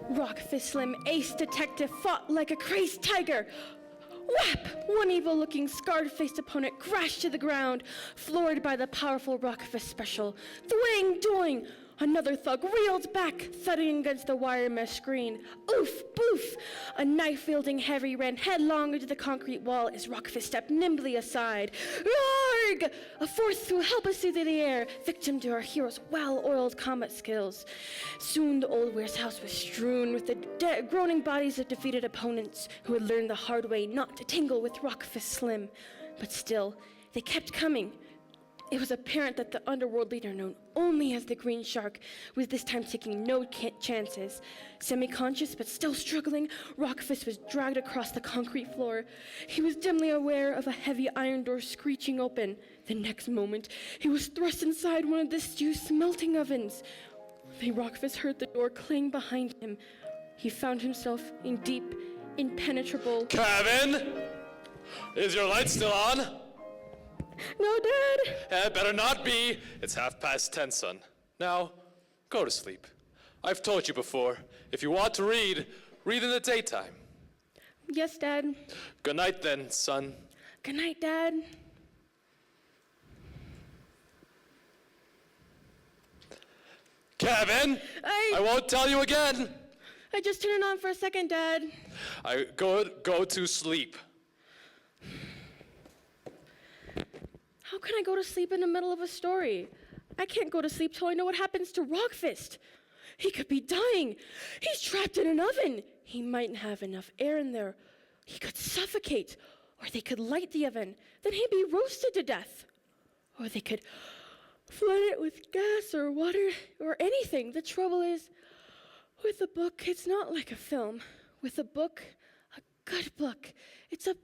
Rockfist Slim, ace detective, fought like a crazed tiger. Whap! One evil-looking, scarred-faced opponent crashed to the ground, floored by the powerful Rockfist special. Thwang, doing! Another thug reeled back, thudding against the wire mesh screen. Oof! Boof! A knife-wielding heavy ran headlong into the concrete wall as Rockfist stepped nimbly aside. Yarg! A fourth flew helplessly through the air, victim to our hero's well-oiled combat skills. Soon the old warehouse was strewn with the groaning bodies of defeated opponents who had learned the hard way not to tingle with Rockfist Slim. But still, they kept coming. It was apparent that the underworld leader known only as the Green Shark was this time taking no chances. Semi-conscious but still struggling, Rockfist was dragged across the concrete floor. He was dimly aware of a heavy iron door screeching open. The next moment, he was thrust inside one of the stew-smelting ovens. The Rockfist heard the door clang behind him. He found himself in deep, impenetrable... Kevin! Is your light still on? No, Dad! Better not be. It's 10:30, son. Now, go to sleep. I've told you before, if you want to read, read in the daytime. Yes, Dad. Good night then, son. Good night, Dad. Kevin! I won't tell you again. I just turned it on for a second, Dad. Go to sleep. How can I go to sleep in the middle of a story? I can't go to sleep till I know what happens to Rockfist. He could be dying. He's trapped in an oven. He mightn't have enough air in there. He could suffocate. Or they could light the oven. Then he'd be roasted to death. Or they could flood it with gas or water or anything. The trouble is, with a book, it's not like a film. With a book, a good book, it's up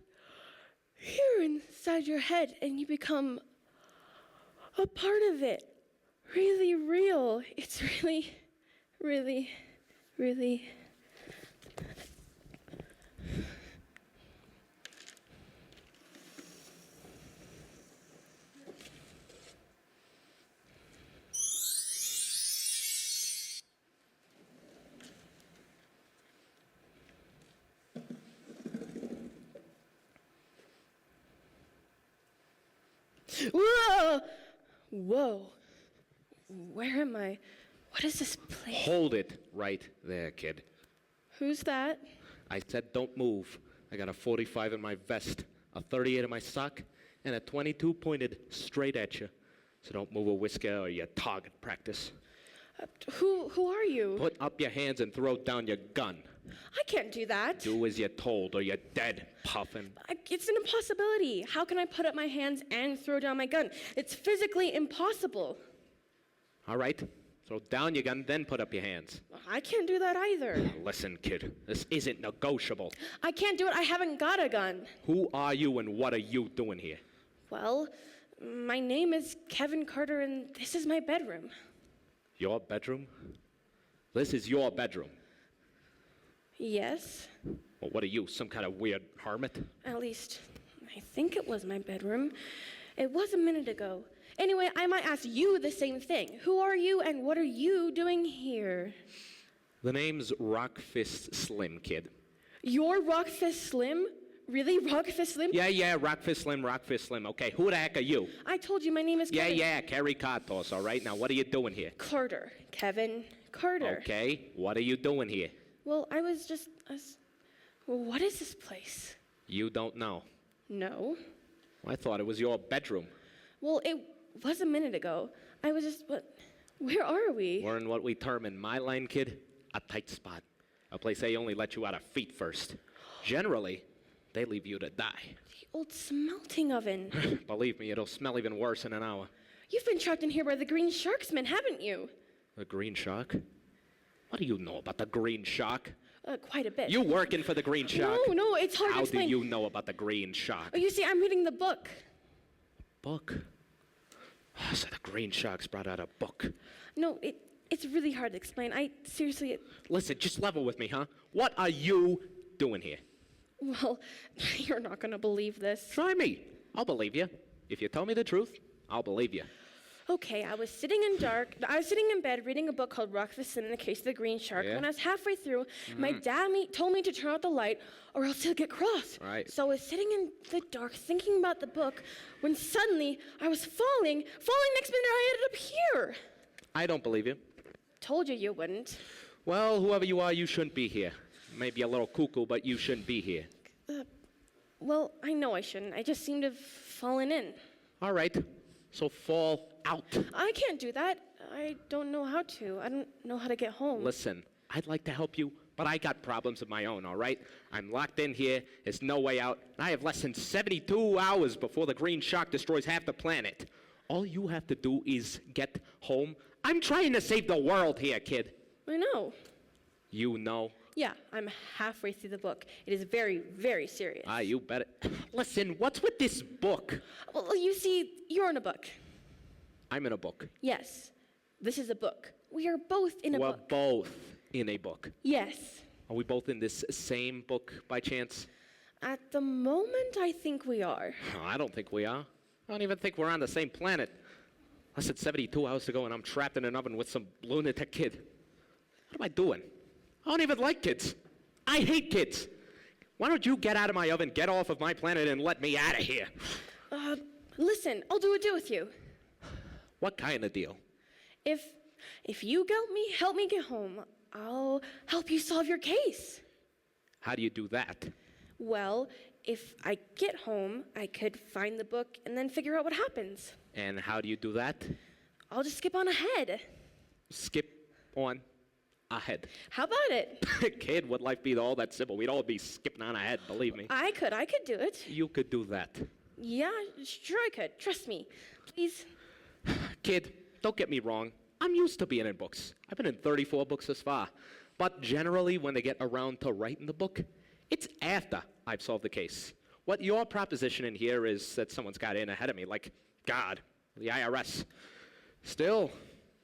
here inside your head, and you become a part of it. Really real. It's really, really, really... Whoa! Whoa. Where am I? What is this place? Hold it right there, kid. Who's that? I said don't move. I got a 45 in my vest, a 38 in my sock, and a 22 pointed straight at you. So don't move a whisker or your target practice. Who are you? Put up your hands and throw down your gun. I can't do that. Do as you're told or you're dead, Puffin. It's an impossibility. How can I put up my hands and throw down my gun? It's physically impossible. All right. Throw down your gun, then put up your hands. I can't do that either. Listen, kid. This isn't negotiable. I can't do it. I haven't got a gun. Who are you and what are you doing here? Well, my name is Kevin Carter, and this is my bedroom. Your bedroom? This is your bedroom. Yes. Well, what are you, some kind of weird hermit? At least, I think it was my bedroom. It was a minute ago. Anyway, I might ask you the same thing. Who are you and what are you doing here? The name's Rockfist Slim, kid. You're Rockfist Slim? Really? Rockfist Slim? Yeah, Rockfist Slim. Okay, who the heck are you? I told you my name is Kevin. Yeah, Kerry Cartos, all right? Now, what are you doing here? Carter. Kevin Carter. Okay, what are you doing here? Well, I was just... Well, what is this place? You don't know. No. I thought it was your bedroom. Well, it was a minute ago. I was just... Where are we? We're in what we term in my line, kid, a tight spot. A place they only let you out of feet first. Generally, they leave you to die. The old smelting oven. Believe me, it'll smell even worse in an hour. You've been trapped in here by the Green Sharksman, haven't you? The Green Shark? What do you know about the Green Shark? Quite a bit. You working for the Green Shark? No, it's hard to explain. How do you know about the Green Shark? Oh, you see, I'm reading the book. Book? So the Green Shark's brought out a book. No, It's really hard to explain. Seriously, Listen, just level with me, huh? What are you doing here? well, you're not gonna believe this. Try me. I'll believe you. If you tell me the truth, I'll believe you. Okay, I was sitting in bed reading a book called Rock the Sin in the Case of the Green Shark. Yeah? When I was halfway through, my dad told me to turn out the light or else he'll get cross. Right. So I was sitting in the dark thinking about the book when suddenly I was falling. Next minute I ended up here. I don't believe you. Told you wouldn't. Well, whoever you are, you shouldn't be here. Maybe a little cuckoo, but you shouldn't be here. Well, I know I shouldn't. I just seem to have fallen in. All right. So fall out. I can't do that. I don't know how to. I don't know how to get home. Listen, I'd like to help you, but I got problems of my own, all right? I'm locked in here. There's no way out. And I have less than 72 hours before the green shark destroys half the planet. All you have to do is get home. I'm trying to save the world here, kid. I know. You know? Yeah, I'm halfway through the book. It is very, very serious. You better. Listen, what's with this book? Well, you see, you're in a book. I'm in a book. Yes, this is a book. We are both in a We're book. both in a book. Yes. Are we both in this same book by chance? At the moment, I think we are. Oh, I don't think we are. I don't even think we're on the same planet. Less than 72 hours to go, and I'm trapped in an oven with some lunatic kid. What am I doing? I don't even like kids. I hate kids. Why don't you get out of my oven, get off of my planet, and let me out of here? Listen, I'll do a deal with you. What kind of deal? If you help me get home, I'll help you solve your case. How do you do that? Well, if I get home, I could find the book and then figure out what happens. And how do you do that? I'll just skip on ahead. Skip on ahead. How about it? Kid, would life be all that simple? We'd all be skipping on ahead, believe me. I could do it. You could do that. Yeah, sure I could. Trust me. Please. Kid, don't get me wrong. I'm used to being in books. I've been in 34 books this far. But generally, when they get around to writing the book, it's after I've solved the case. What your proposition in here is that someone's got in ahead of me, like God, the IRS. Still,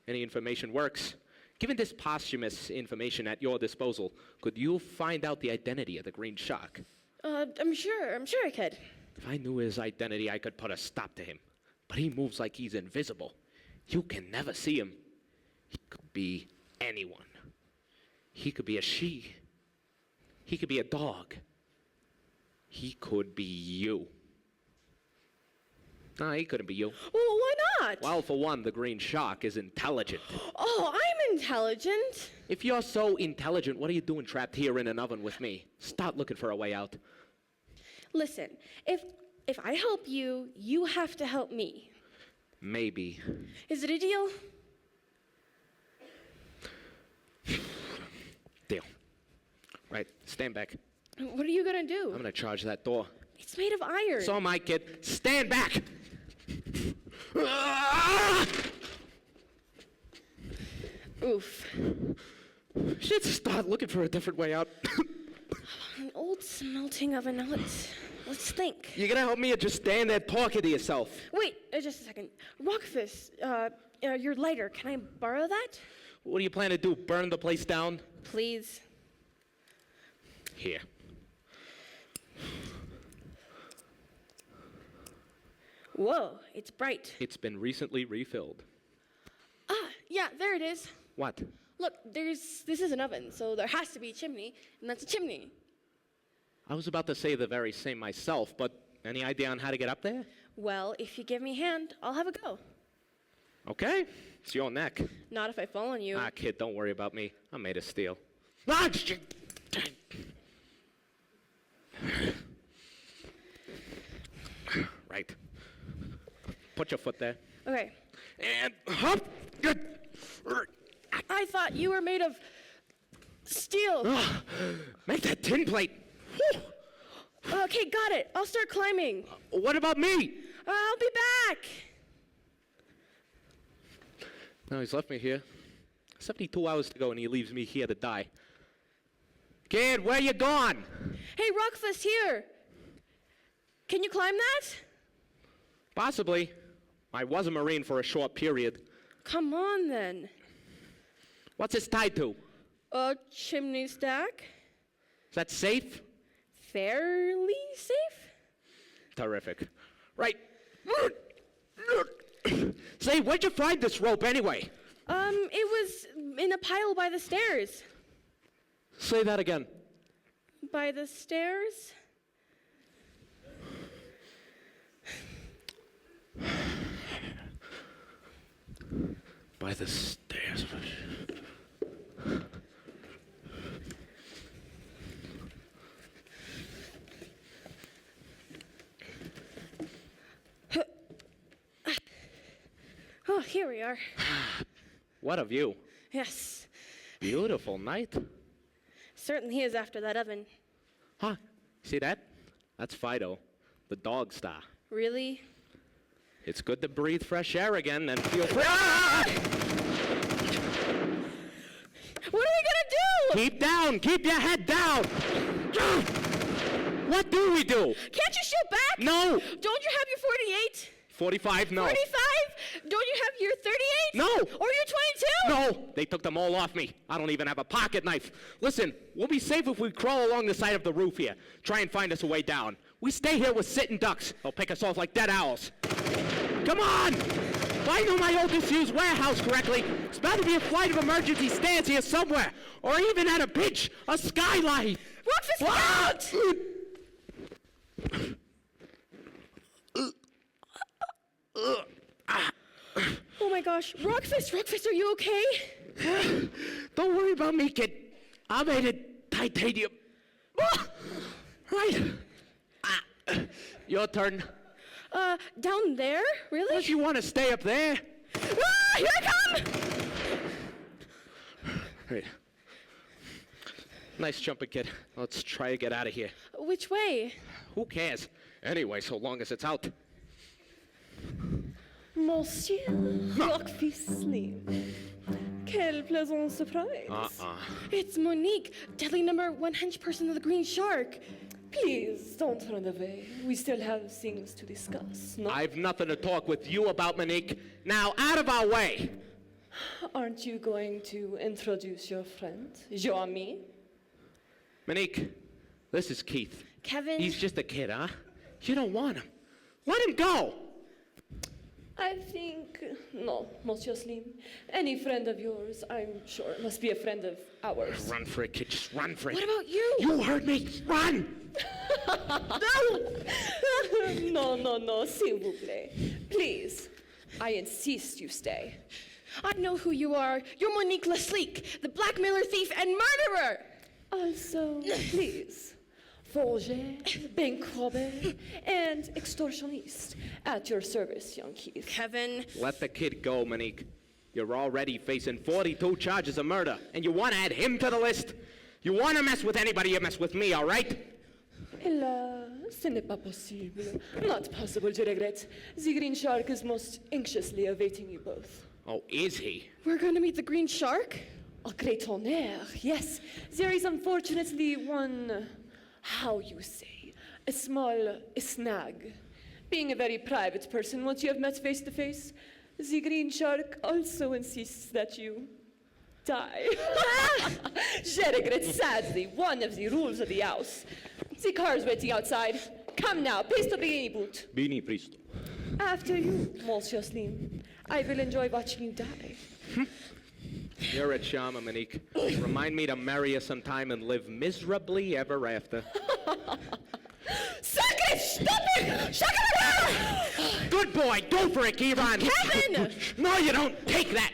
any information works. Given this posthumous information at your disposal, could you find out the identity of the green shark? I'm sure I could. If I knew his identity, I could put a stop to him. But he moves like he's invisible. You can never see him. He could be anyone. He could be a she. He could be a dog. He could be you. No, he couldn't be you. Well, why not? Well, for one, the green shark is intelligent. Oh, I'm intelligent. If you're so intelligent, what are you doing trapped here in an oven with me? Start looking for a way out. Listen, if I help you, you have to help me. Maybe. Is it a deal? Deal. Right, stand back. What are you gonna do? I'm gonna charge that door. It's made of iron. So am I, kid. Stand back! Oof. Should start looking for a different way out. An old smelting oven. Now let's think. You gonna help me or just stand there talking to yourself? Wait, just a second. Rockfist, your lighter. Can I borrow that? What do you plan to do? Burn the place down? Please. Here. Whoa, it's bright. It's been recently refilled. Yeah, there it is. What? Look, this is an oven, so there has to be a chimney, and that's a chimney. I was about to say the very same myself, but any idea on how to get up there? Well, if you give me a hand, I'll have a go. Okay, it's your neck. Not if I fall on you. Kid, don't worry about me. I'm made of steel. Ah, right. Put your foot there. Okay. And hop. I thought you were made of steel. Make that tin plate. Okay, got it. I'll start climbing. What about me? I'll be back. No, he's left me here. 72 hours to go, and he leaves me here to die. Kid, where you gone? Hey, Rockfist, here. Can you climb that? Possibly. I was a Marine for a short period. Come on, then. What's this tied to? A chimney stack. Is that safe? Fairly safe? Terrific. Right. Say, where'd you find this rope anyway? It was in a pile by the stairs. Say that again. By the stairs? By the stairs. Oh, here we are. What a view. Yes, Beautiful night. certainly is after that oven. Huh? See that? That's Fido, the dog star. Really? It's good to breathe fresh air again and feel free. Ah! What are we gonna do? Keep down. Keep your head down. What do we do? Can't you shoot back? No. Don't you have your 48? 45, no. 45? Don't you have your 38? No. Or your 22? No, they took them all off me. I don't even have a pocket knife. Listen, we'll be safe if we crawl along the side of the roof here. Try and find us a way down. We stay here with sitting ducks. They'll pick us off like dead owls. Come on! If I know my old disused warehouse correctly, it's bound to be a flight of emergency stairs here somewhere. Or even at a pitch, a skylight. Rockfist, What? Oh my gosh. Rockfist, are you okay? Don't worry about me, kid. I made it titanium. Right. Your turn. Down there? Really? Unless you want to stay up there. Ah, here I come! Right. Nice jumping, kid. Let's try to get out of here. Which way? Who cares? Anyway, so long as it's out. Monsieur Rockfist Slim. Quelle pleasant surprise. It's Monique, deadly number one henchperson of the Green Shark. Please don't run away. We still have things to discuss, no? I've nothing to talk with you about, Monique. Now, out of our way. Aren't you going to introduce your friend, your ami? Monique, this is Keith. Kevin. He's just a kid, huh? You don't want him. Let him go. I think, no, Monsieur Slim. Any friend of yours, I'm sure, must be a friend of ours. Run for it, kid. Just run for it. What about you? You heard me. Run. No, s'il vous plaît. Please, I insist you stay. I know who you are. You're Monique Leslique, the blackmailer, thief, and murderer. Also, please, forger, bank robber, and extortionist at your service, young Keith. Kevin. Let the kid go, Monique. You're already facing 42 charges of murder, and you want to add him to the list? You want to mess with anybody, you mess with me, all right? Hélas, ce n'est pas possible. Not possible, je regrette. The Green Shark is most anxiously awaiting you both. Oh, is he? We're going to meet the Green Shark? A great honneur, yes. There is unfortunately one, how you say, a small snag. Being a very private person, once you have met face to face, the Green Shark also insists that you die. Je regrette sadly one of the rules of the house. The car is waiting outside. Come now, presto bini boot. Bini Pristo. After you, Monsieur Slim. I will enjoy watching you die. You're a charmer, Monique. Remind me to marry you sometime and live miserably ever after. Suck it! Stop it! Shut it! Good boy. Go for it, Kieran. Kevin! No, you don't. Take that.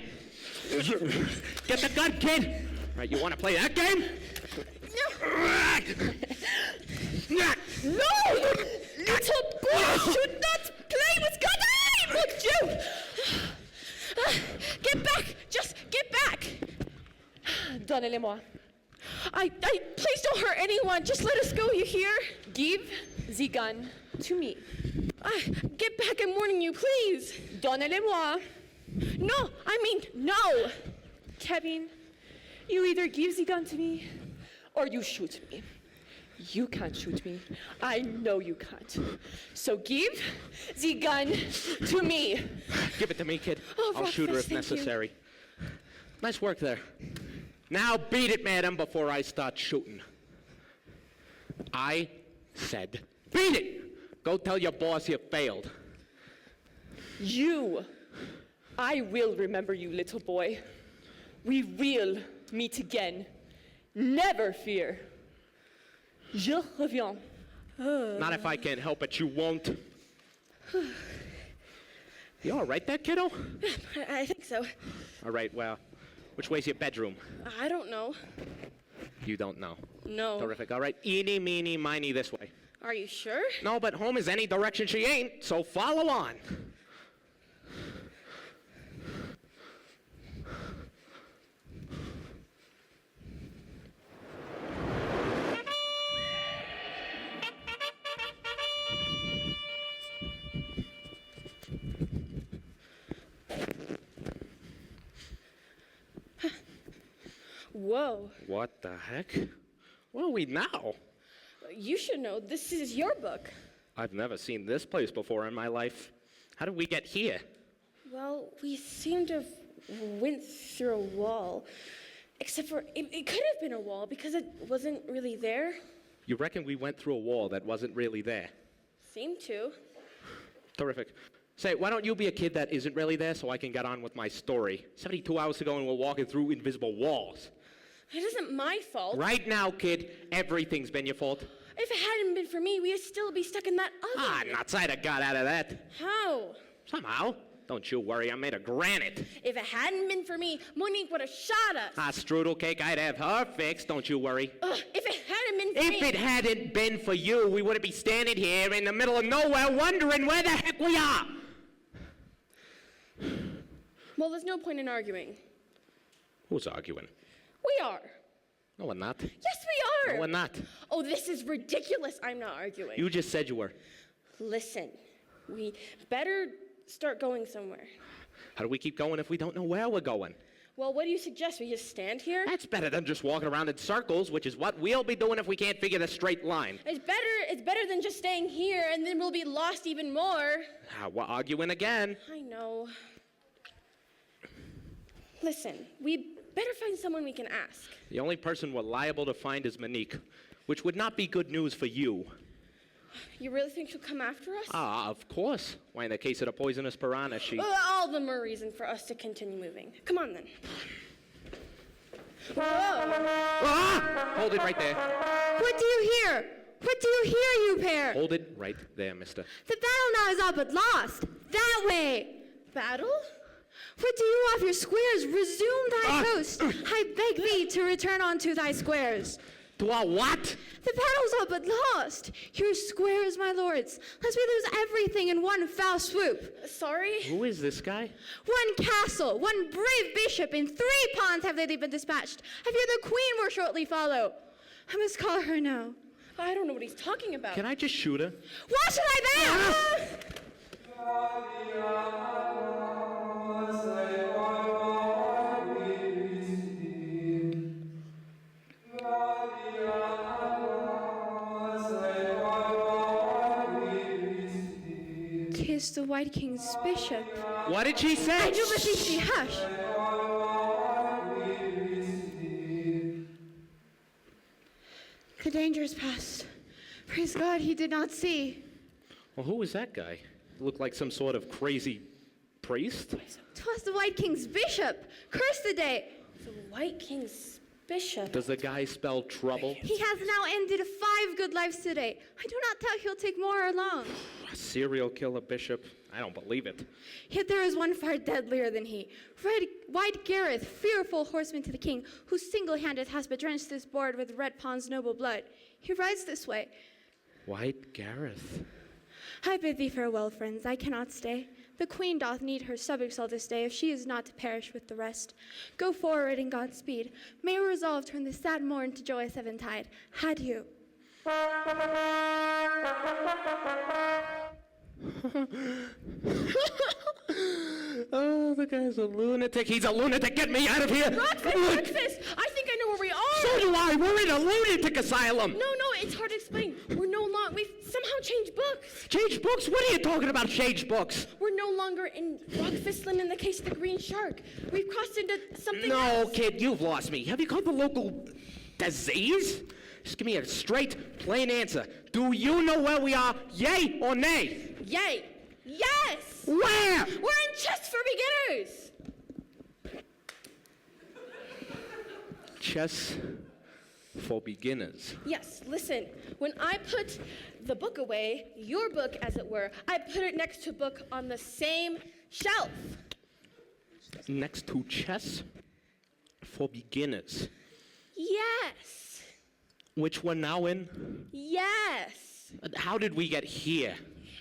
Get the gun, kid. Right, you want to play that game? No! Little boy should not play with gun! Would you? Get back! Just get back! Donnez-les-moi. Please don't hurt anyone. Just let us go, you hear? Give the gun to me. Get back, I'm warning you, please. Donnez-les-moi. No, I mean, no. Kevin, you either give the gun to me or you shoot me. You can't shoot me. I know you can't. So give the gun to me. Give it to me, kid. Oh, I'll shoot her Rockfist, if thank you. necessary. Nice work there. Now beat it, madam, before I start shooting. I said, beat it! Go tell your boss you failed. You. I will remember you, little boy. We will meet again. Never fear. Je reviens. Not if I can't help it, you won't. You all right there, kiddo? I think so. All right, well, which way's your bedroom? I don't know. You don't know. No. Terrific. All right, eeny, meeny, miny this way. Are you sure? No, but home is any direction she ain't, so follow on. Whoa. What the heck? Where are we now? You should know, this is your book. I've never seen this place before in my life. How did we get here? Well, we seem to have went through a wall. Except for, it could have been a wall because it wasn't really there. You reckon we went through a wall that wasn't really there? Seemed to. Terrific. Say, why don't you be a kid that isn't really there so I can get on with my story? 72 hours ago and we're walking through invisible walls. It isn't my fault. Right now, kid, everything's been your fault. If it hadn't been for me, we'd still be stuck in that oven. Nuts, I'd have got out of that. How? Somehow. Don't you worry, I'm made of granite. If it hadn't been for me, Monique would have shot us. Strudel cake, I'd have her fixed, don't you worry. If it hadn't been for me... If it hadn't been for you, we wouldn't be standing here in the middle of nowhere wondering where the heck we are. Well, there's no point in arguing. Who's arguing? We are. No, we're not. Yes, we are. No, we're not. Oh, this is ridiculous. I'm not arguing. You just said you were. Listen, we better start going somewhere. How do we keep going if we don't know where we're going? Well, what do you suggest? We just stand here? That's better than just walking around in circles, which is what we'll be doing if we can't figure the straight line. It's better than just staying here, and then we'll be lost even more. We're arguing again. I know. Listen, we better find someone we can ask. The only person we're liable to find is Monique, which would not be good news for you. You really think she'll come after us? Of course. Why, in the case of the poisonous piranha, she... All the more reason for us to continue moving. Come on, then. Whoa! Hold it right there. What do you hear? What do you hear, you pair? Hold it right there, mister. The battle now is all but lost. That way. Battle? What do you off your squares? Resume thy coast. I beg thee to return unto thy squares. To our what? The battle's all but lost. Your squares, my lords, lest we lose everything in one foul swoop. Sorry? Who is this guy? One castle, one brave bishop, and 3 pawns have lately been dispatched. I fear the queen will shortly follow. I must call her now. I don't know what he's talking about. Can I just shoot her? Why should I then? Tis the White King's bishop. What did she say? I do beseech thee, hush. The danger is past. Praise God, he did not see. Well, who was that guy? Looked like some sort of crazy priest? 'Twas the White King's bishop. Curse the day. The White King's bishop. Does the guy spell trouble? He has now ended 5 good lives today. I do not doubt he'll take more along. A serial killer bishop? I don't believe it. Yet there is one far deadlier than he. White Gareth, fearful horseman to the king, who single-handed has bedrenched this board with Red Pawn's noble blood. He rides this way. White Gareth. I bid thee farewell, friends. I cannot stay. The queen doth need her subjects all this day, if she is not to perish with the rest. Go forward in God's speed. May we resolve turn this sad morn to joyous eventide. Adieu. Oh, the guy's a lunatic. He's a lunatic. Get me out of here. Breakfast! I think I know where we are. So do I. We're in a lunatic asylum. No, it's hard to explain. We've somehow changed books. Changed books? What are you talking about, changed books? We're no longer in Rockfistland in the case of the green shark. We've crossed into something No, else. kid, you've lost me. Have you caught the local disease? Just give me a straight, plain answer. Do you know where we are, yay or nay? Yay. Yes! Where? We're in Chess for Beginners! Chess for beginners. Yes, listen. When I put the book away, your book, as it were, I put it next to a book on the same shelf. Next to chess for beginners, Yes. which we're now in. Yes. How did we get here?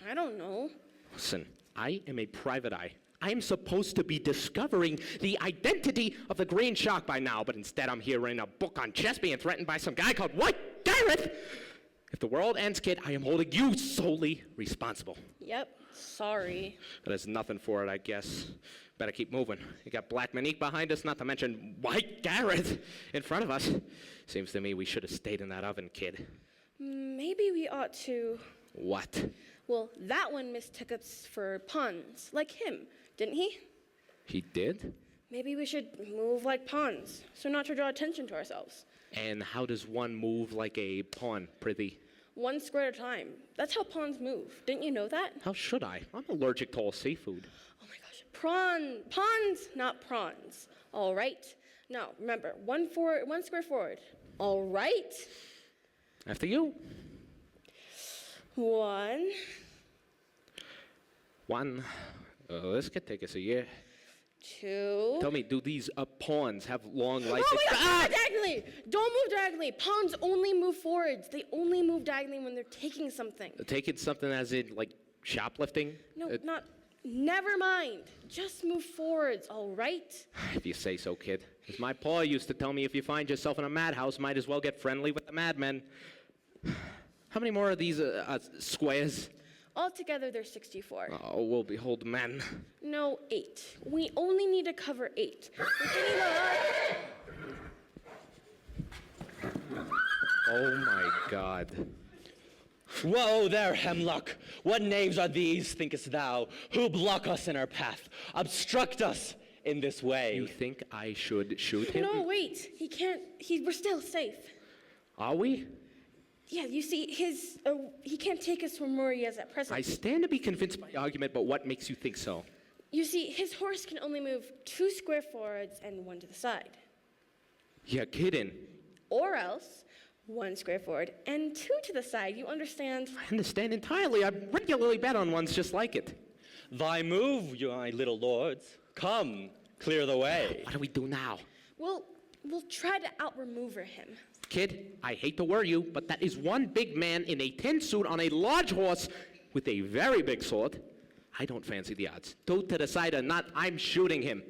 I don't know. Listen, I am a private eye. I am supposed to be discovering the identity of the green shark by now, but instead I'm here in a book on chess being threatened by some guy called White Gareth. If the world ends, kid, I am holding you solely responsible. Yep. Sorry. But there's nothing for it, I guess. Better keep moving. You got Black Monique behind us, not to mention White Gareth in front of us. Seems to me we should have stayed in that oven, kid. Maybe we ought to. What? Well, that one mistook us for pawns, like him, didn't he? He did? Maybe we should move like pawns, so not to draw attention to ourselves. And how does one move like a pawn, prithee? One square at a time. That's how pawns move. Didn't you know that? How should I? I'm allergic to all seafood. Oh my gosh. Pawns, not prawns. All right. Now, remember, one square forward. All right. After you. One. This could take us a year. Two. Tell me, do these pawns have long life? Oh my gosh, diagonally! Don't move diagonally. Pawns only move forwards. They only move diagonally when they're taking something. Taking something as in, like, shoplifting? No, never mind. Just move forwards, all right? If you say so, kid. As my pa used to tell me, if you find yourself in a madhouse, might as well get friendly with the madmen. How many more of these squares? Altogether, there's 64. Oh, we'll behold men. No, 8. We only need to cover 8. Oh my God. Whoa there, Hemlock! What knaves are these, thinkest thou, who block us in our path, obstruct us in this way? You think I should shoot him? No, wait. He can't. We're still safe. Are we? Yeah, you see, he can't take us from where he is at present. I stand to be convinced by argument, but what makes you think so? You see, his horse can only move 2 square forwards and 1 to the side. You're kidding. Or else, 1 square forward and 2 to the side, you understand? I understand entirely. I regularly bet on ones just like it. Thy move, my little lords. Come, clear the way. What do we do now? We'll try to out-maneuver him. Kid, I hate to worry you, but that is one big man in a tin suit on a large horse with a very big sword. I don't fancy the odds. 2 to the side or not, I'm shooting him.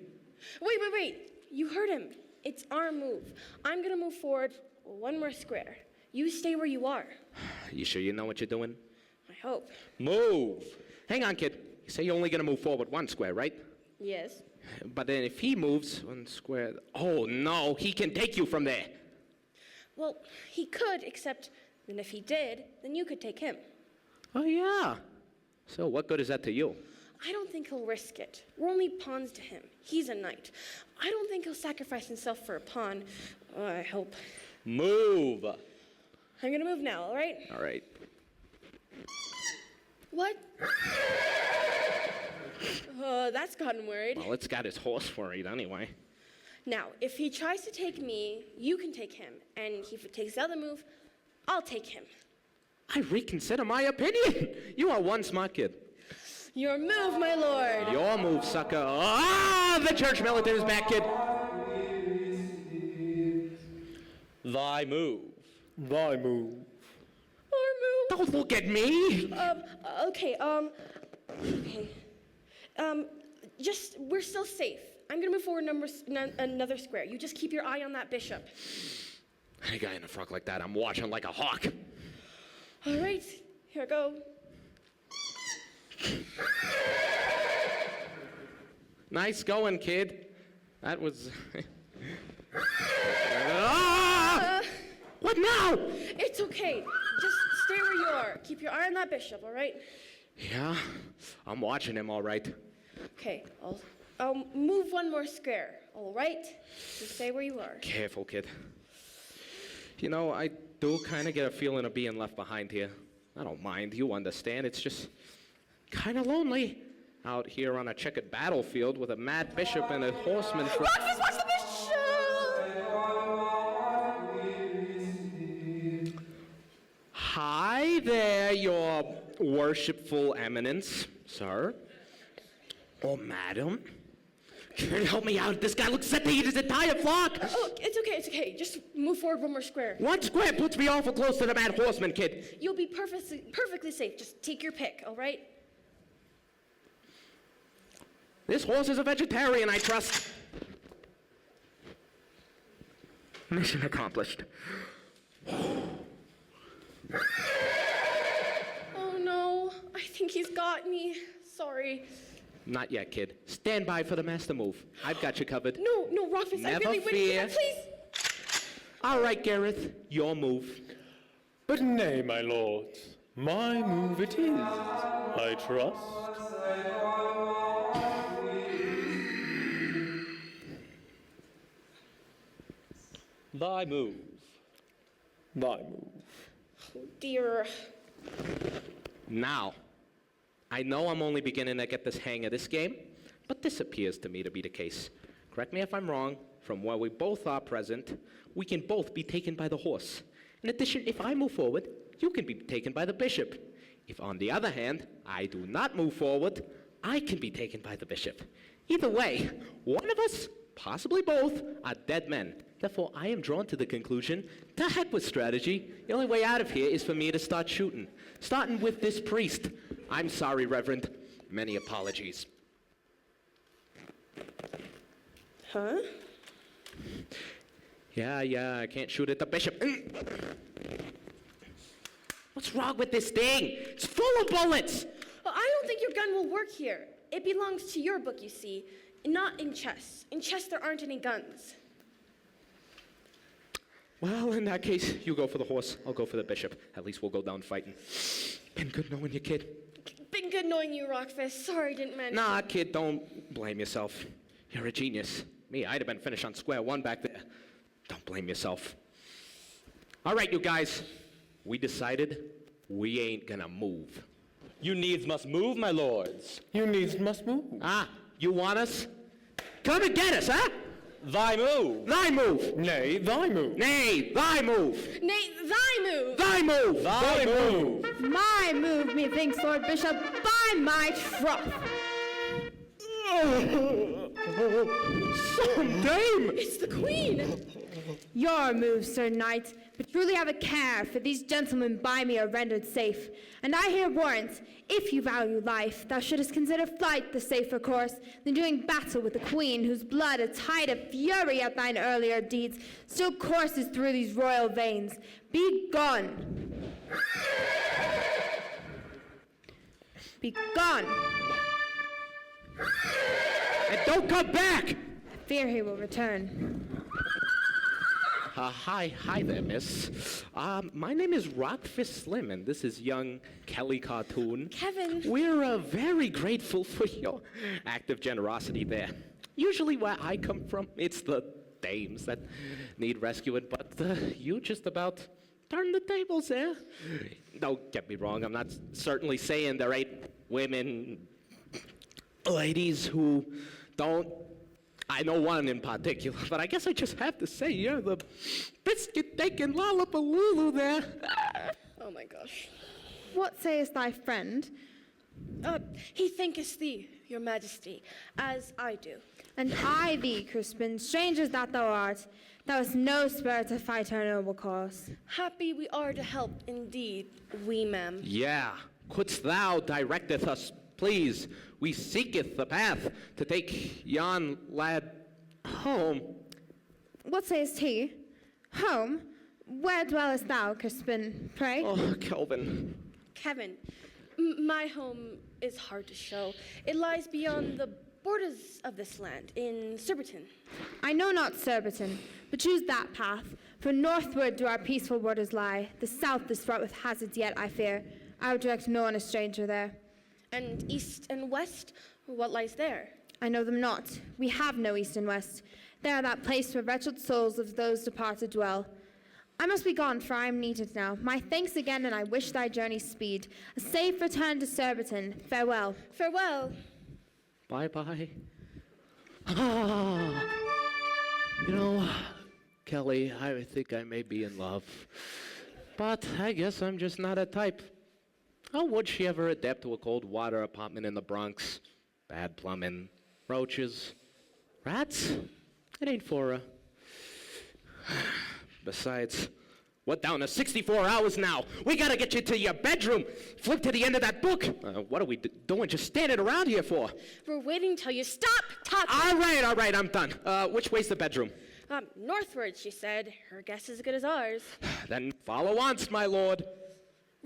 Wait. You heard him. It's our move. I'm gonna move forward 1 more square. You stay where you are. You sure you know what you're doing? I hope. Move. Hang on, kid. You say you're only gonna move forward 1 square, right? Yes. But then if he moves 1 square, oh no, he can take you from there. Well, he could, except then if he did, then you could take him. Oh yeah. So what good is that to you? I don't think he'll risk it. We're only pawns to him. He's a knight. I don't think he'll sacrifice himself for a pawn. Oh, I hope. Move. I'm gonna move now, all right? All right. What? That's gotten worried. Well, it's got his horse worried anyway. Now, if he tries to take me, you can take him. And if he takes the other move, I'll take him. I reconsider my opinion. You are one smart kid. Your move, my lord. Your move, sucker. Ah, the church militant is back, kid. Thy move. Thy move. Our move. Don't look at me. Okay. Just, we're still safe. I'm gonna move forward another square. You just keep your eye on that bishop. Any guy in a frock like that, I'm watching like a hawk. All right, here I go. Nice going, kid. That was... Ah! What now? It's okay. Just stay where you are. Keep your eye on that bishop, all right? Yeah, I'm watching him all right. Okay, I'll move one more square, all right? Just stay where you are. Careful, kid. You know, I do kind of get a feeling of being left behind here. I don't mind, you understand. It's just kind of lonely out here on a checkered battlefield with a mad bishop and a horseman for... Rockfist, watch the bishop! Hi there, your worshipful eminence, sir. Or madam. Can you help me out? This guy looks set to eat his entire flock. Oh, it's okay. Just move forward one more square. One square puts me awful close to the mad horseman, kid. You'll be perfectly safe. Just take your pick, all right? This horse is a vegetarian, I trust. Mission accomplished. Oh no, I think he's got me. Sorry. Not yet, kid. Stand by for the master move. I've got you covered. No, Rockfist, I Never really fear. wouldn't. Please. All right, Gareth, your move. But nay, my lords, my move it is, I trust. Thy move. Thy move. Oh dear. Now, I know I'm only beginning to get this hang of this game, but this appears to me to be the case. Correct me if I'm wrong. From where we both are present, we can both be taken by the horse. In addition, if I move forward, you can be taken by the bishop. If, on the other hand, I do not move forward, I can be taken by the bishop. Either way, one of us, possibly both, are dead men. Therefore, I am drawn to the conclusion, to heck with strategy. The only way out of here is for me to start shooting. Starting with this priest. I'm sorry, Reverend. Many apologies. Huh? Yeah, I can't shoot at the bishop. What's wrong with this thing? It's full of bullets! Well, I don't think your gun will work here. It belongs to your book, you see, not in chess. In chess, there aren't any guns. Well, in that case, you go for the horse, I'll go for the bishop. At least we'll go down fighting. Been good knowing you, kid. Been good knowing you, Rockfist. Sorry I didn't manage. Nah, kid, don't blame yourself. You're a genius. Me, I'd have been finished on square one back there. Don't blame yourself. All right, you guys. We decided we ain't gonna move. You needs must move, my lords. You needs must move. Ah, you want us? Come and get us, huh? Thy move. Thy move. Nay, thy move. Nay, thy move. Nay, thy move! Thy move. Thy move. My move, methinks, Lord Bishop, by my troth. Some dame! It's the queen! Your move, Sir Knight, but truly have a care, for these gentlemen by me are rendered safe. And I here warrant, if you value life, thou shouldst consider flight the safer course than doing battle with the queen, whose blood, a tide of fury at thine earlier deeds, still courses through these royal veins. Be gone. Be gone. And don't come back! I fear he will return. Hi there, miss. My name is Rockfist Slim, and this is young Kelly Cartoon. Kevin. We're very grateful for your act of generosity there. Usually where I come from, it's the dames that need rescuing, but you just about turned the tables there. Don't get me wrong, I'm not certainly saying there ain't women, ladies who don't. I know one in particular, but I guess I just have to say you're the biscuit-taking lollapalooza there. Oh my gosh. What sayest thy friend? He thinketh thee, your majesty, as I do. And I thee, Crispin, strange as that thou art, thou hast no spirit to fight our noble cause. Happy we are to help, indeed, we, ma'am. Yeah, couldst thou directeth us, please? We seeketh the path to take yon lad home. What sayest he? Home? Where dwellest thou, Crispin, pray? Oh, Kelvin. Kevin, my home is hard to show. It lies beyond the borders of this land, in Surbiton. I know not Surbiton, but choose that path, for northward do our peaceful borders lie. The south is fraught with hazards yet, I fear. I would direct no one a stranger there. And east and west, What lies there? I know them not. We have no east and west. They are that place where wretched souls of those departed dwell. I must be gone, for I am needed now. My thanks again, and I wish thy journey speed. A safe return to Surbiton. Farewell. Farewell. Bye-bye. Ah, you know, Kelly, I think I may be in love. But I guess I'm just not a type. How would she ever adapt to a cold water apartment in the Bronx? Bad plumbing, roaches, rats? It ain't for her. Besides, we're down to 64 hours now. We gotta get you to your bedroom. Flip to the end of that book. What are we doing just standing around here for? We're waiting till you stop talking. All right, I'm done. Which way's the bedroom? Northward, she said. Her guess is as good as ours. Then follow once, my lord.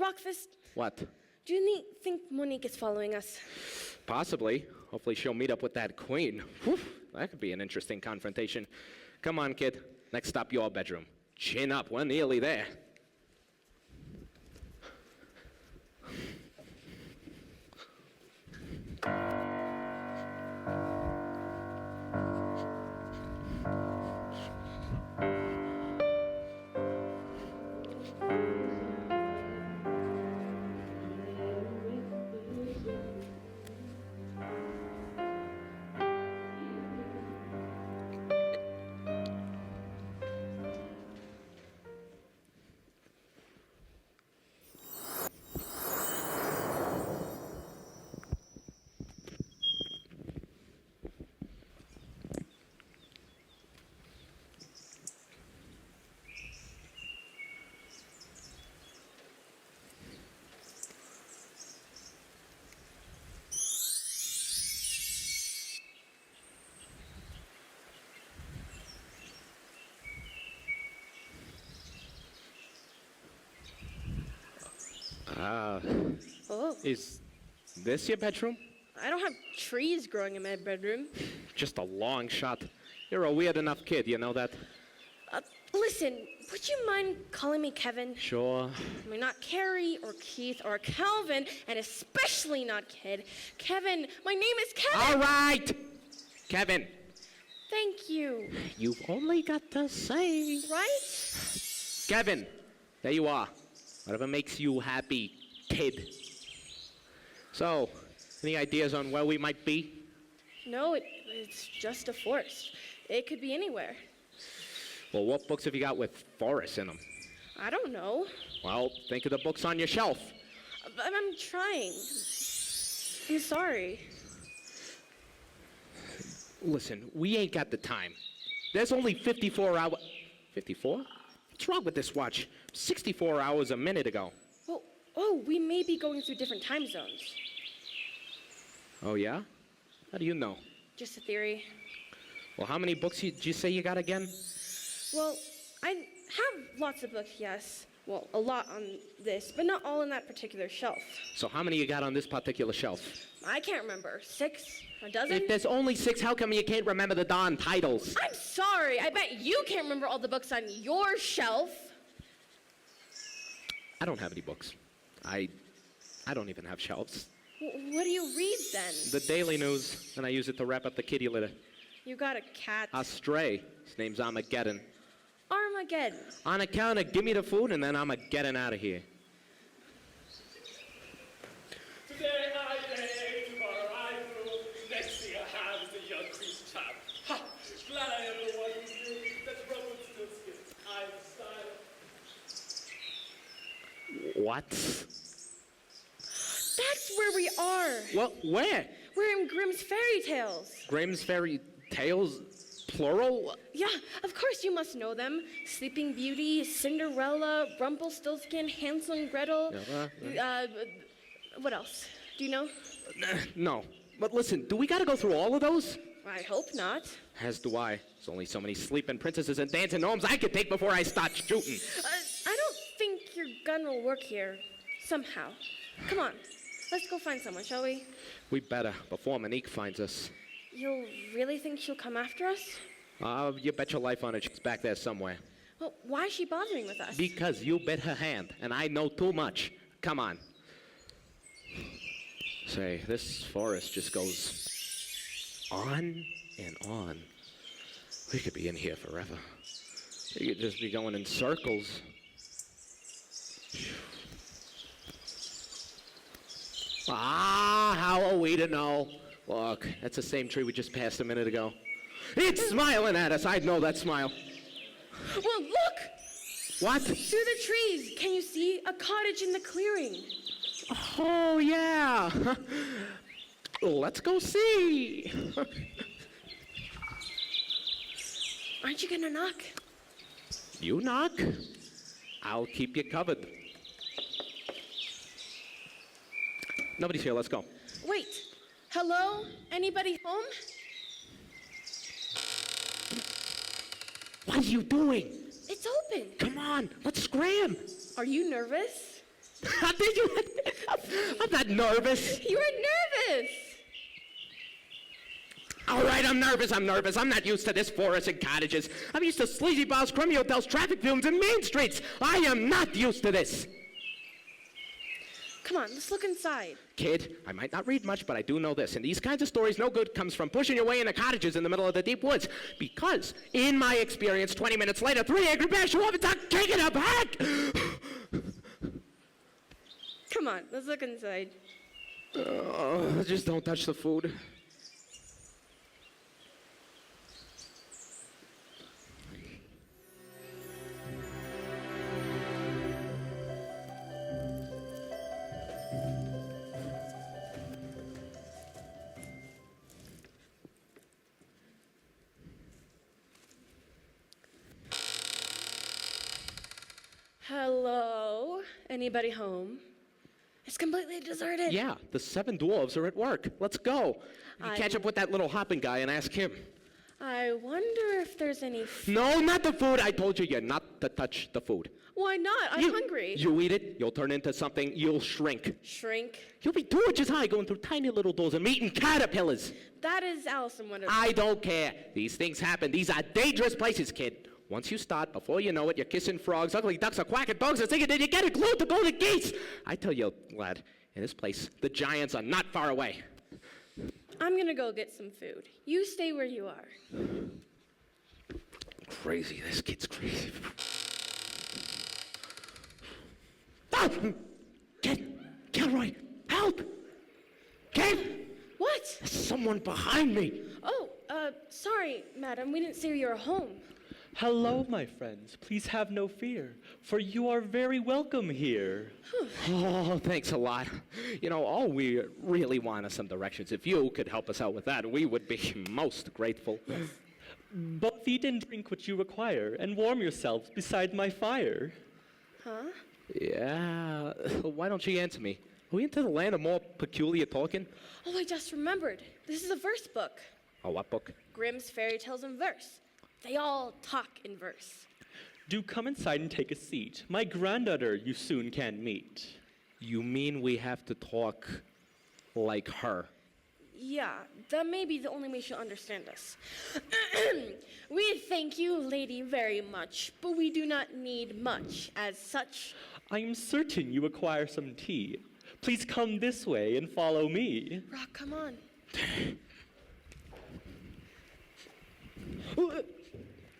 Rockfist, What? do you think Monique is following us? Possibly. Hopefully she'll meet up with that queen. Whew, that could be an interesting confrontation. Come on, kid. Next stop, your bedroom. Chin up, we're nearly there. Oh, Is this your bedroom? I don't have trees growing in my bedroom. Just a long shot. You're a weird enough kid, you know that? Listen, would you mind calling me Kevin? Sure. I mean, not Carrie or Keith or Calvin, and especially not Kid. Kevin, my name is Kevin. All right! Kevin, Thank you. you've only got to say. Right? Kevin, there you are. Whatever makes you happy, kid. So, any ideas on where we might be? No, it's just a forest. It could be anywhere. Well, what books have you got with forests in them? I don't know. Well, think of the books on your shelf. I'm trying. I'm sorry. Listen, we ain't got the time. There's only 54 hours. 54? What's wrong with this watch? 64 hours a minute ago. Well, oh, we may be going through different time zones. Oh, yeah? How do you know? Just a theory. Well, how many books did you say you got again? Well, I have lots of books, yes. Well, a lot on this, but not all in that particular shelf. So how many you got on this particular shelf? I can't remember. 6? A dozen? If there's only 6, how come you can't remember the darn titles? I'm sorry. I bet you can't remember all the books on your shelf. I don't have any books. I don't even have shelves. What do you read then? The Daily News, and I use it to wrap up the kitty litter. You got a cat. A stray. His name's Armageddon. Armageddon. On account of give me the food, and then I'm getting out of here. Today I beg, tomorrow I rule. Next thing I have is a young priest child. Ha! Glad I am the one who knew that Roman still skips. I'm silent. What? That's where we are. Well, where? We're in Grimm's Fairy Tales. Grimm's Fairy Tales, plural? Yeah, of course you must know them. Sleeping Beauty, Cinderella, Rumpelstiltskin, Hansel and Gretel. What else? Do you know? No. But listen, do we gotta go through all of those? I hope not. As do I. There's only so many sleeping princesses and dancing gnomes I could take before I start shooting. I don't think your gun will work here. Somehow. Come on. Let's go find someone, shall we? We better, before Monique finds us. You'll really think she'll come after us? You bet your life on it, she's back there somewhere. Well, why is she bothering with us? Because you bit her hand, and I know too much. Come on. Say, this forest just goes on and on. We could be in here forever. We could just be going in circles. Ah, how are we to know? Look, that's the same tree we just passed a minute ago. It's smiling at us. I know that smile. Well, look! What? Through the trees, can you see a cottage in the clearing? Oh, yeah. Let's go see. Aren't you gonna knock? You knock, I'll keep you covered. Nobody's here, let's go. Wait. Hello? Anybody home? What are you doing? It's open. Come on, let's scram. Are you nervous? Did you? I'm not nervous. You were nervous. All right, I'm nervous. I'm not used to this forest and cottages. I'm used to sleazy bars, crummy hotels, traffic fumes, and main streets. I am not used to this. Come on, let's look inside. Kid, I might not read much, but I do know this. In these kinds of stories, no good comes from pushing your way into cottages in the middle of the deep woods. Because, in my experience, 20 minutes later, 3 angry bears show up and start kicking a back. Come on, let's look inside. Just don't touch the food. Hello? Anybody home? It's completely deserted. Yeah, the 7 dwarves are at work. Let's go. You catch up with that little hopping guy and ask him. I wonder if there's any No, not the food. I told you you're not to touch the food. Why not? I'm hungry. You eat it, you'll turn into something, you'll shrink. Shrink? You'll be 2 inches high going through tiny little doors and meeting caterpillars. That is Alice in Wonderland. I don't care. These things happen. These are dangerous places, kid. Once you start, before you know it, you're kissing frogs, ugly ducks are quacking, dogs are singing, and you get it glued to golden geese. I tell you, lad, in this place, the giants are not far away. I'm gonna go get some food. You stay where you are. Crazy, this kid's crazy. Ah! Kid, Gilroy, help! Kid! What? There's someone behind me. Oh, sorry, madam. We didn't see you were home. Hello, my friends. Please have no fear, for you are very welcome here. Oh, thanks a lot. You know, all we really want is some directions. If you could help us out with that, we would be most grateful. Both eat and drink what you require, and warm yourselves beside my fire. Huh? Yeah, why don't you answer me? Are we into the land of more peculiar talking? Oh, I just remembered. This is a verse book. A what book? Grimm's fairy tales in verse. They all talk in verse. Do come inside and take a seat. My granddaughter you soon can meet. You mean we have to talk like her? Yeah, that may be the only way she'll understand us. We thank you, lady, very much, but we do not need much as such. I am certain you require some tea. Please come this way and follow me. Rock, come on.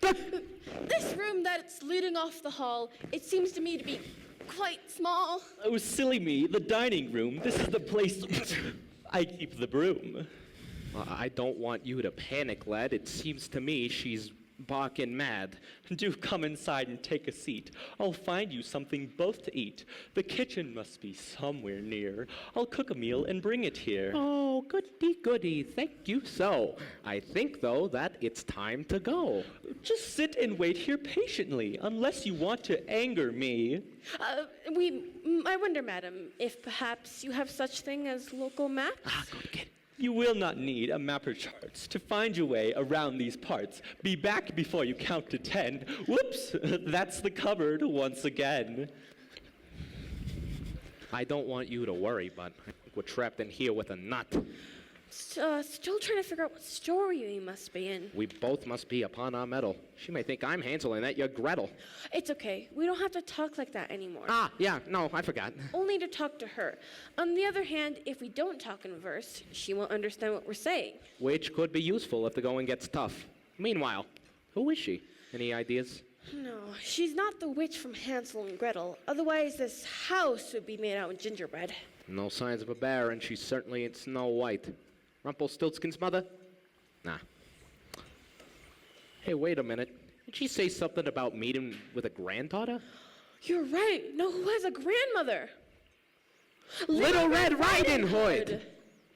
This room that's leading off the hall, it seems to me to be quite small. Oh, silly me, the dining room. This is the place I keep the broom. I don't want you to panic, lad. It seems to me she's barking mad. Do come inside and take a seat. I'll find you something both to eat. The kitchen must be somewhere near. I'll cook a meal and bring it here. Oh, goody, goody. Thank you so. I think, though, that it's time to go. Just sit and wait here patiently, unless you want to anger me. I wonder, madam, if perhaps you have such thing as local maps? Good kid. You will not need a map or charts to find your way around these parts. Be back before you count to 10. Whoops, that's the cupboard once again. I don't want you to worry, but I think we're trapped in here with a nut. Still trying to figure out what story we must be in. We both must be upon our mettle. She may think I'm Hansel and that you're Gretel. It's okay. We don't have to talk like that anymore. Ah, yeah, no, I forgot. Only to talk to her. On the other hand, if we don't talk in verse, she won't understand what we're saying. Which could be useful if the going gets tough. Meanwhile, who is she? Any ideas? No, she's not the witch from Hansel and Gretel. Otherwise, this house would be made out of gingerbread. No signs of a bear, and she certainly ain't Snow White. Rumpelstiltskin's mother? Nah. Hey, wait a minute. Did she say something about meeting with a granddaughter? You're right. No, who has a grandmother? Little Red Riding Hood!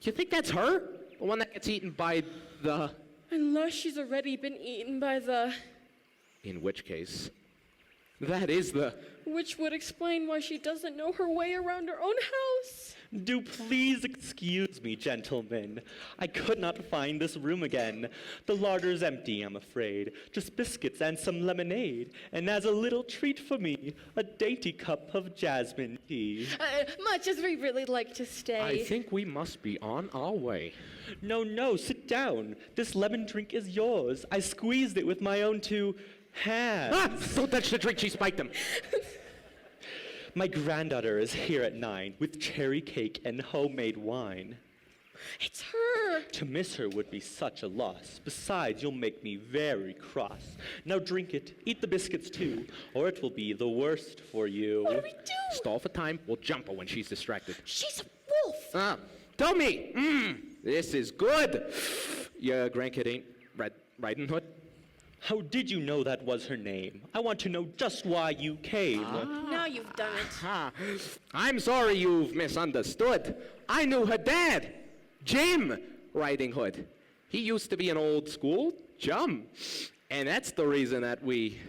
You think that's her? The one that gets eaten by the... Unless she's already been eaten by the... In which case, that is the... Which would explain why she doesn't know her way around her own house. Do please excuse me, gentlemen. I could not find this room again. The larder's empty, I'm afraid. Just biscuits and some lemonade. And as a little treat for me, a dainty cup of jasmine tea. Much as we really like to stay. I think we must be on our way. No, sit down. This lemon drink is yours. I squeezed it with my own two hands. Ah! Don't touch the drink, she spiked him. My granddaughter is here at 9 with cherry cake and homemade wine. It's her. To miss her would be such a loss. Besides, you'll make me very cross. Now drink it, eat the biscuits too, or it will be the worst for you. What do we do? Stall for time, we'll jump her when she's distracted. She's a wolf. Ah, tell me! This is good! Your grandkid ain't Riding Hood? How did you know that was her name? I want to know just why you came. Now you've done it. Ah, I'm sorry you've misunderstood. I knew her dad, Jim Riding Hood. He used to be an old school chum. And that's the reason that we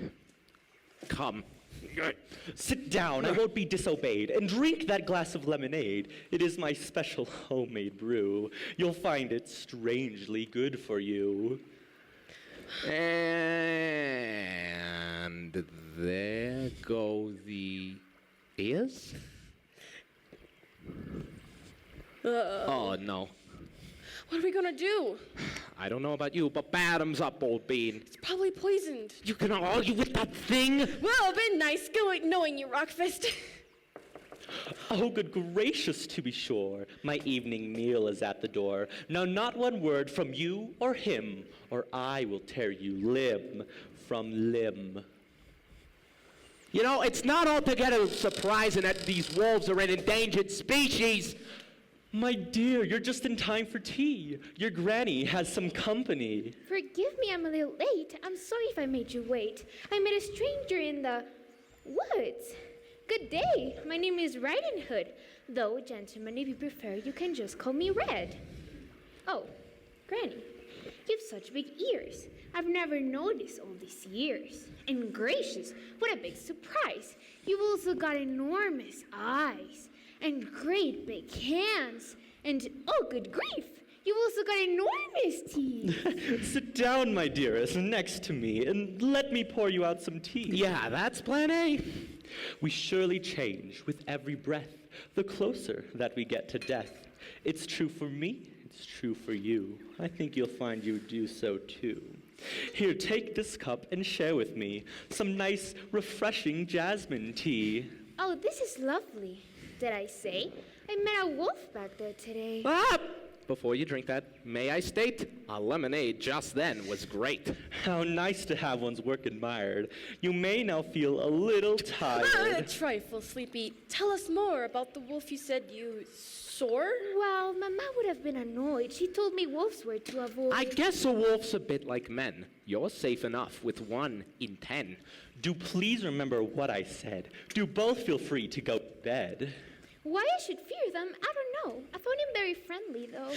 come. Sit down, I won't be disobeyed, and drink that glass of lemonade. It is my special homemade brew. You'll find it strangely good for you. And there go the ears? Oh, no. What are we gonna do? I don't know about you, but bottoms up, old bean. It's probably poisoned. You can argue with that thing? Well, been nice knowing you, Rockfist. Oh, good gracious, to be sure. My evening meal is at the door. Now, not one word from you or him, or I will tear you limb from limb. You know, it's not altogether surprising that these wolves are an endangered species. My dear, you're just in time for tea. Your granny has some company. Forgive me, I'm a little late. I'm sorry if I made you wait. I met a stranger in the woods. Good day. My name is Riding Hood. Though, gentlemen, if you prefer, you can just call me Red. Oh, Granny, you have such big ears. I've never noticed all these years. And gracious, what a big surprise. You've also got enormous eyes and great big hands. And, oh, good grief, you've also got enormous teeth. Sit down, my dearest, next to me, and let me pour you out some tea. Yeah, that's plan A. We surely change with every breath, the closer that we get to death. It's true for me, it's true for you. I think you'll find you do so too. Here, take this cup and share with me some nice, refreshing jasmine tea. Oh, this is lovely. Did I say? I met a wolf back there today. Ah! Before you drink that, may I state, a lemonade just then was great. How nice to have one's work admired. You may now feel a little A tired. trifle sleepy. Tell us more about the wolf you said you saw. Well, Mama would have been annoyed. She told me wolves were to avoid. I guess a wolf's a bit like men. You're safe enough with 1 in 10. Do please remember what I said. Do both feel free to go to bed. Why I should fear them, I don't know. I found him very friendly, though.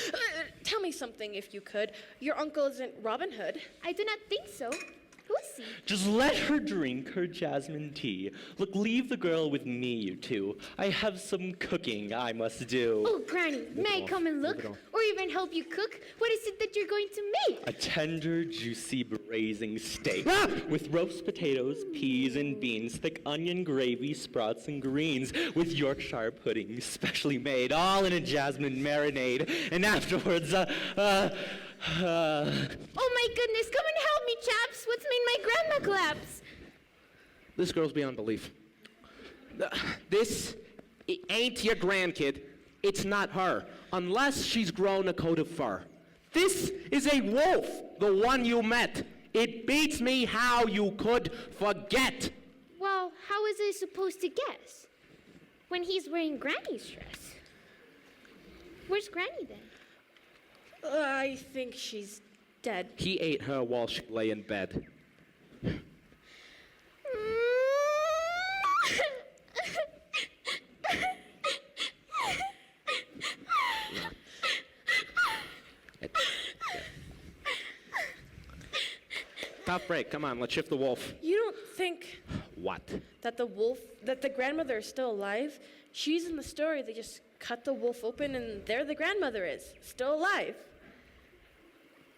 Tell me something, if you could. Your uncle isn't Robin Hood. I do not think so. Who is he? Just let her drink her jasmine tea. Look, leave the girl with me, you two. I have some cooking I must do. Oh, Granny, may I come and look? Or even help you cook? What is it that you're going to make? A tender, juicy braising steak with roast potatoes, peas, and beans, thick onion gravy, sprouts, and greens, with Yorkshire pudding, specially made, all in a jasmine marinade. And afterwards, Oh my goodness, come and help me, chaps. What's made my grandma collapse? This girl's beyond belief. This ain't your grandkid. It's not her, unless she's grown a coat of fur. This is a wolf, the one you met. It beats me how you could forget. Well, how was I supposed to guess? When he's wearing Granny's dress. Where's Granny then? I think she's dead. He ate her while she lay in bed. Tough break. Come on, let's shift the wolf. You don't think What? that the grandmother is still alive? She's in the story. They just cut the wolf open and there the grandmother is, still alive.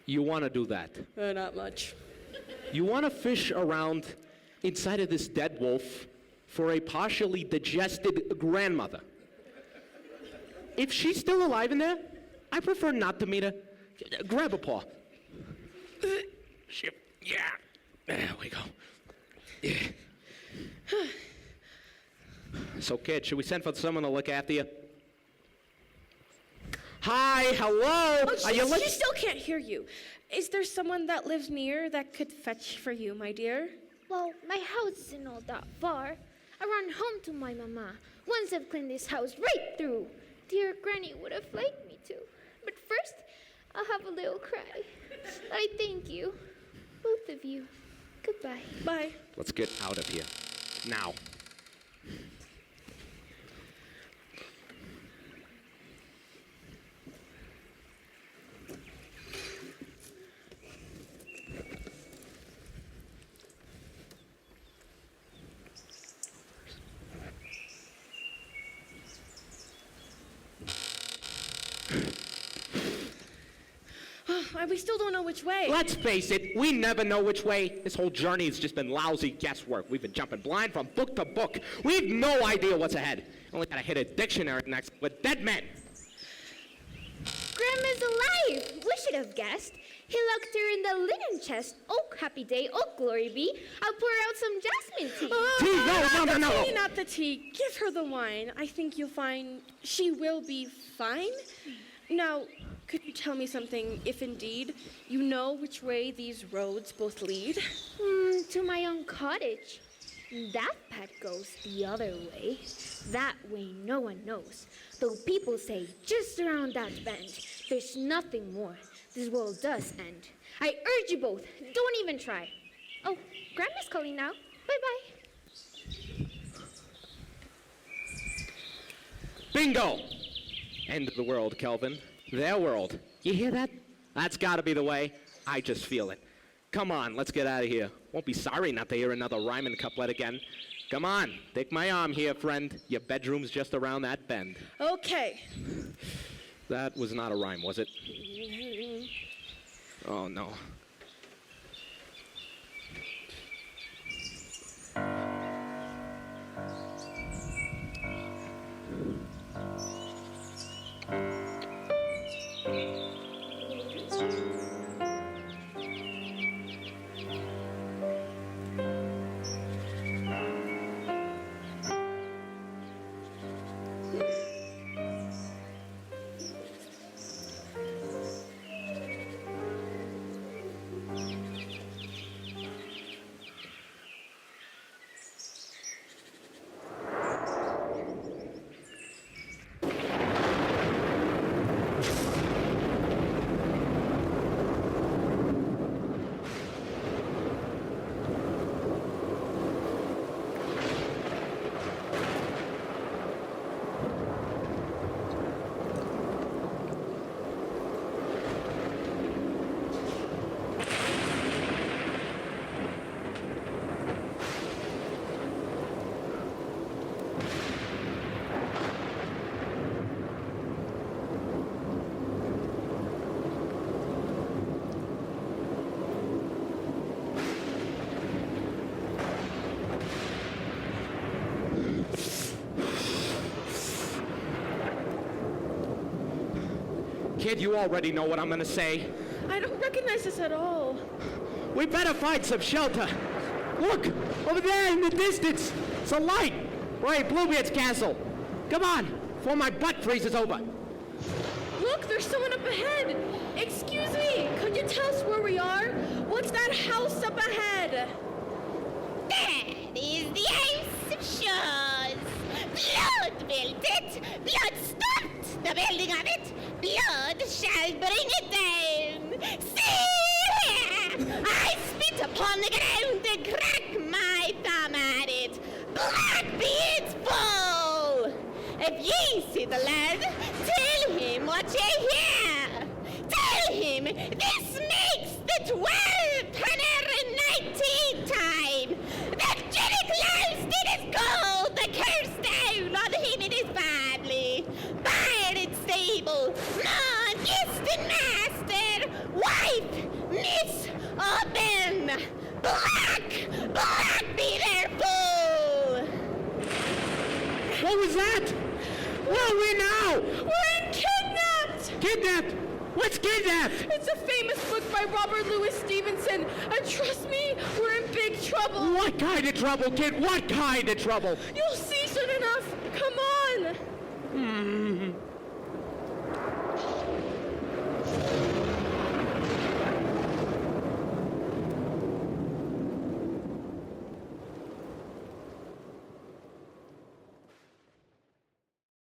You want to do that? Not much. You want to fish around inside of this dead wolf for a partially digested grandmother. If she's still alive in there, I prefer not to meet her. Grab a paw. Shit. Yeah. There we go. Yeah. So, kid, should we send for someone to look after you? Hi, hello. Are you She still can't hear you. Is there someone that lives near that could fetch for you, my dear? Well, my house isn't all that far. I run home to my mama. Once I've cleaned this house right through. Dear Granny would have liked me to. But first, I'll have a little cry. I thank you. Both of you. Goodbye. Bye. Let's get out of here. Now. We still don't know which way. Let's face it, we never know which way. This whole journey has just been lousy guesswork. We've been jumping blind from book to book. We've no idea what's ahead. Only gotta hit a dictionary next with dead men. Grandma's alive! We should have guessed. He locked her in the linen chest. Oh, happy day. Oh, glory be. I'll pour out some jasmine tea. Tea, no. Tea, not the tea. Give her the wine. I think you'll find she will be fine. Now, could you tell me something, if indeed you know which way these roads both lead? To my own cottage. That path goes the other way. That way no one knows. Though people say just around that bend, there's nothing more. This world does end. I urge you both, don't even try. Oh, Grandma's calling now. Bye-bye. Bingo! End of the world, Kelvin. Their world. You hear that? That's gotta be the way. I just feel it. Come on, let's get out of here. Won't be sorry not to hear another rhyming couplet again. Come on, take my arm here, friend. Your bedroom's just around that bend. Okay. That was not a rhyme, was it? Oh, no. kid, you already know what I'm gonna say. I don't recognize this at all. We better find some shelter. Look, over there in the distance. It's a light. Right, Bluebeard's castle. Come on, before my butt freezes over. Look, there's someone up ahead. Excuse me, could you tell us where we are? What's that house up ahead? That is the House of Shaws. Blood built it. Blood stopped the building of it. Blood shall bring it down. See here! I spit upon the ground and crack my thumb at it. Blackbeard's fall! If ye see the lad, tell him what ye hear. Tell him this makes the 1219 time that Jenny Klaus did his gold the curse down on him in his family. Byron and stable, non distant master, wife, Miss Auburn. Black be their fool! What was that? Where are we now? We're in Kidnapped! Kidnapped? What's kidnapped? It's a famous book by Robert Louis Stevenson, and trust me, we're in big trouble. What kind of trouble, kid? What kind of trouble? You'll